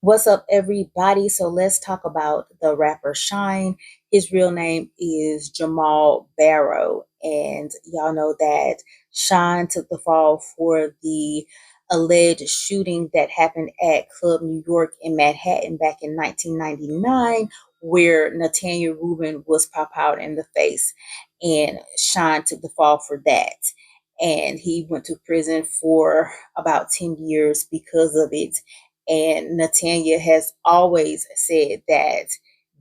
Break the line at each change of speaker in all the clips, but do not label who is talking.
What's up, everybody? So let's talk about the rapper Shyne. His real name is Jamal Barrow, and y'all know that Shyne took the fall for the alleged shooting that happened at Club New York in Manhattan back in 1999, where Nathaniel Rubin was pop out in the face, and Shyne took the fall for that. And he went to prison for about 10 years because of it. And Natanya has always said that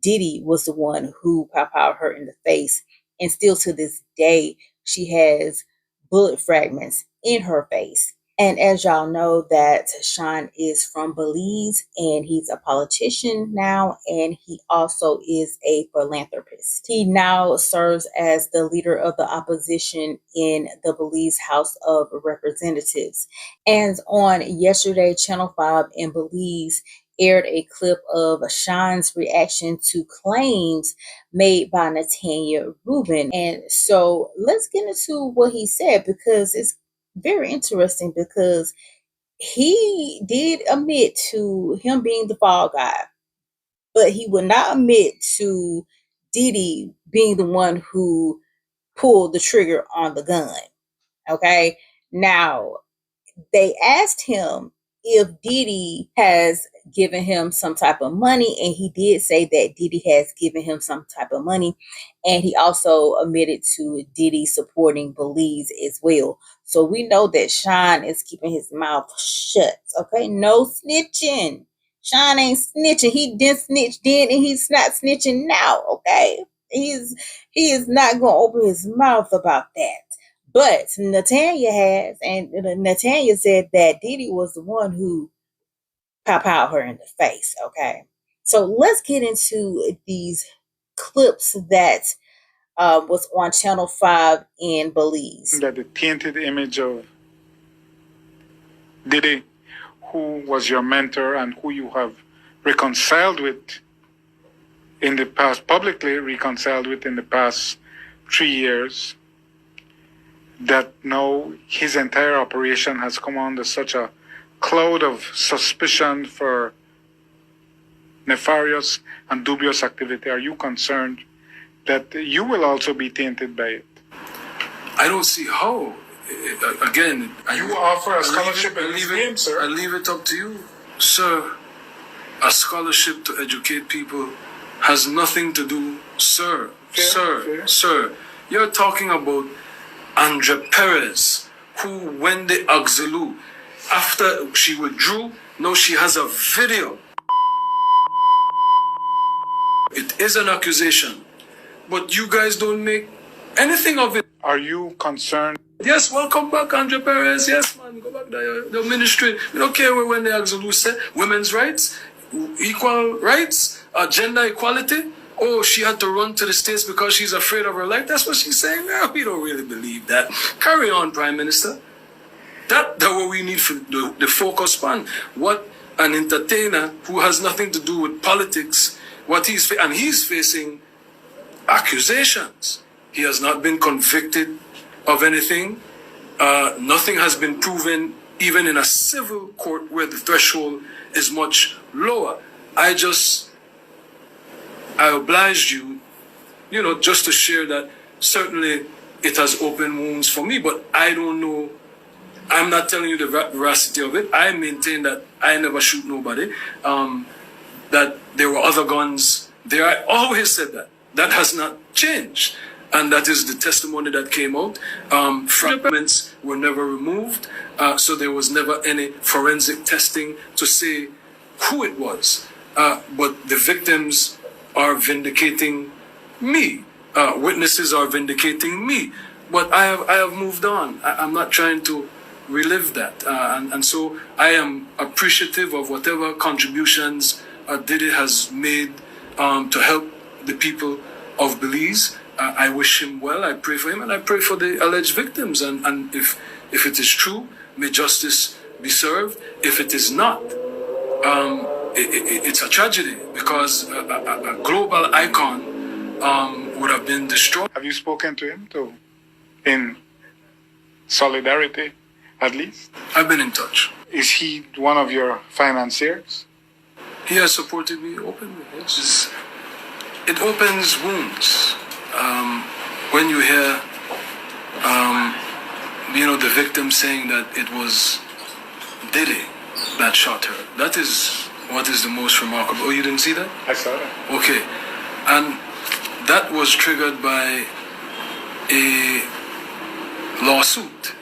Diddy was the one who popped out her in the face. And still to this day, she has bullet fragments in her face. And as y'all know, that Shyne is from Belize, and he's a politician now, and he also is a philanthropist. He now serves as the leader of the opposition in the Belize House of Representatives. And on yesterday, Channel 5 in Belize aired a clip of Shyne's reaction to claims made by Nathaniel Rubin. And so let's get into what he said, because it's very interesting, because he did admit to him being the fall guy, but he would not admit to Diddy being the one who pulled the trigger on the gun. Okay. Now, they asked him if Diddy has given him some type of money, and he did say that Diddy has given him some type of money, and he also admitted to Diddy supporting Belize as well. So we know that Shyne is keeping his mouth shut. Okay, no snitching. Shyne ain't snitching. He didn't snitch then, and he's not snitching now. Okay, he is not gonna open his mouth about that. But Natanya has, and Natanya said that Diddy was the one who popped out her in the face. Okay, so let's get into these clips that was on Channel 5 in Belize.
That the tainted image of Diddy, who was your mentor and who you have reconciled with in the past, publicly reconciled with in the past 3 years, that now his entire operation has come under such a cloud of suspicion for nefarious and dubious activity. Are you concerned that you will also be tainted by it?
I don't see how. Again,
you offer a scholarship in his name, sir.
I leave it up to you, sir. A scholarship to educate people has nothing to do, sir. Sir. You're talking about Andre Perez, who Wendy Auxilou, after she withdrew, now she has a video. It is an accusation, but you guys don't make anything of it.
Are you concerned?
Yes, welcome back, Andre Perez. Yes, man, go back to the ministry. We don't care what Wendy Auxilou said. Women's rights, equal rights, gender equality. Oh, she had to run to the States because she's afraid of her life. That's what she's saying now. We don't really believe that. Carry on, Prime Minister. That's what we need for the focus on. What an entertainer who has nothing to do with politics, and he's facing accusations. He has not been convicted of anything. Nothing has been proven, even in a civil court where the threshold is much lower. I obliged you, just to share that certainly it has opened wounds for me, but I don't know. I'm not telling you the veracity of it. I maintain that I never shoot nobody, that there were other guns there. I always said that. That has not changed. And that is the testimony that came out. Fragments were never removed, so there was never any forensic testing to say who it was. But the victims are vindicating me. Witnesses are vindicating me. But I have moved on. I'm not trying to relive that. And so I am appreciative of whatever contributions Diddy has made to help the people of Belize. I wish him well. I pray for him, and I pray for the alleged victims. And if it is true, may justice be served. If it is not, it's a tragedy, because a global icon would have been destroyed.
Have you spoken to him in solidarity, at least?
I've been in touch.
Is he one of your financiers?
He has supported me openly. Yes. It opens wounds. When you hear, the victim saying that it was Diddy that shot her, that is what is the most remarkable. Oh, you didn't see that?
I saw that.
Okay. And that was triggered by a lawsuit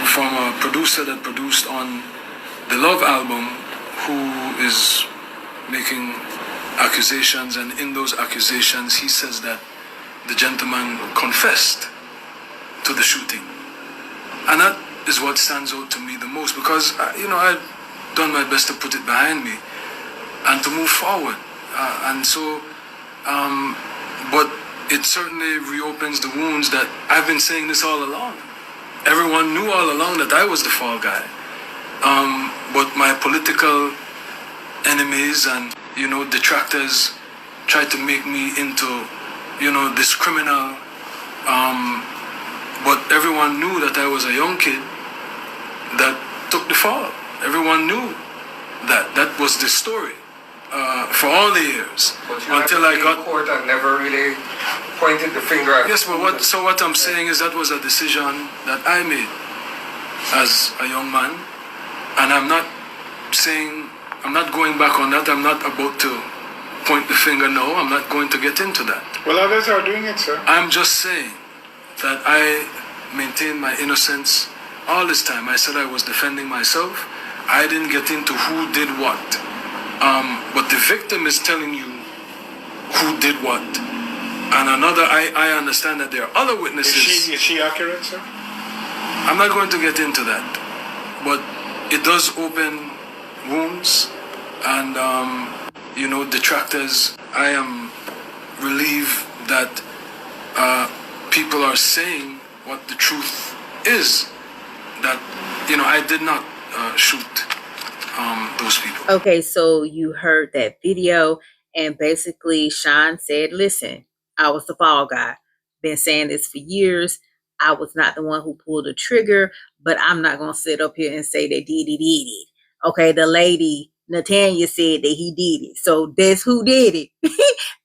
from a producer that produced on the Love album, who is making accusations, and in those accusations he says that the gentleman confessed to the shooting. And that is what stands out to me the most, because I've done my best to put it behind me and to move forward. But it certainly reopens the wounds that I've been saying this all along. Everyone knew all along that I was the fall guy. But my political enemies and, detractors tried to make me into, this criminal. But everyone knew that I was a young kid that took the fall. Everyone knew that. That was the story for all the years.
But you
until I got
in court and never really pointed the finger at.
Yes, but what I'm saying is that was a decision that I made as a young man, and I'm not going back on that. I'm not about to point the finger. No, I'm not going to get into that.
Well, others are doing it, sir.
I'm just saying that I maintained my innocence all this time. I said I was defending myself. I didn't get into who did what. But the victim is telling you who did what. And I understand that there are other witnesses.
Is she accurate, sir?
I'm not going to get into that. But it does open wounds. And, detractors, I am relieved that people are saying what the truth is. That, I did not shoot those people.
Okay, so you heard that video, and basically Shyne said, listen, I was the fall guy. Been saying this for years. I was not the one who pulled the trigger, but I'm not going to sit up here and say that Diddy did it. Okay, the lady, Natanya, said that he did it. So that's who did it.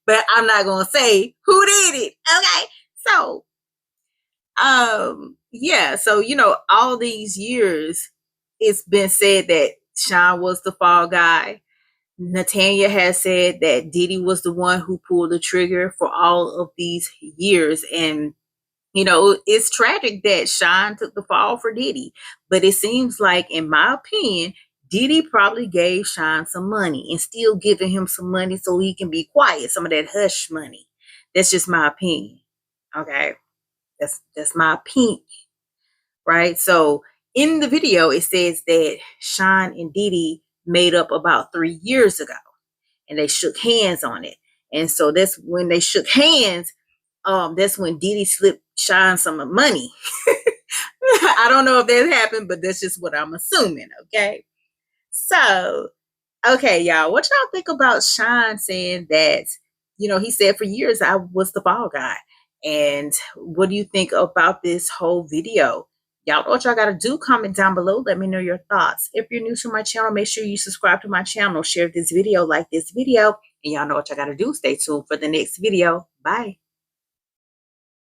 But I'm not going to say who did it. Okay, so, yeah, so, all these years, it's been said that Shyne was the fall guy. Natanya has said that Diddy was the one who pulled the trigger for all of these years. And, it's tragic that Shyne took the fall for Diddy. But it seems like, in my opinion, Diddy probably gave Shyne some money and still giving him some money so he can be quiet, some of that hush money. That's just my opinion. Okay. That's my opinion. Right? So in the video, it says that Shyne and Diddy made up about 3 years ago, and they shook hands on it. And so that's when they shook hands. That's when Diddy slipped Shyne some money. I don't know if that happened, but that's just what I'm assuming. Okay. So, okay, y'all, what y'all think about Shyne saying that, he said for years I was the fall guy? And what do you think about this whole video? Y'all know what y'all got to do. Comment down below. Let me know your thoughts. If you're new to my channel, make sure you subscribe to my channel. Share this video, like this video. And y'all know what y'all got to do. Stay tuned for the next video. Bye.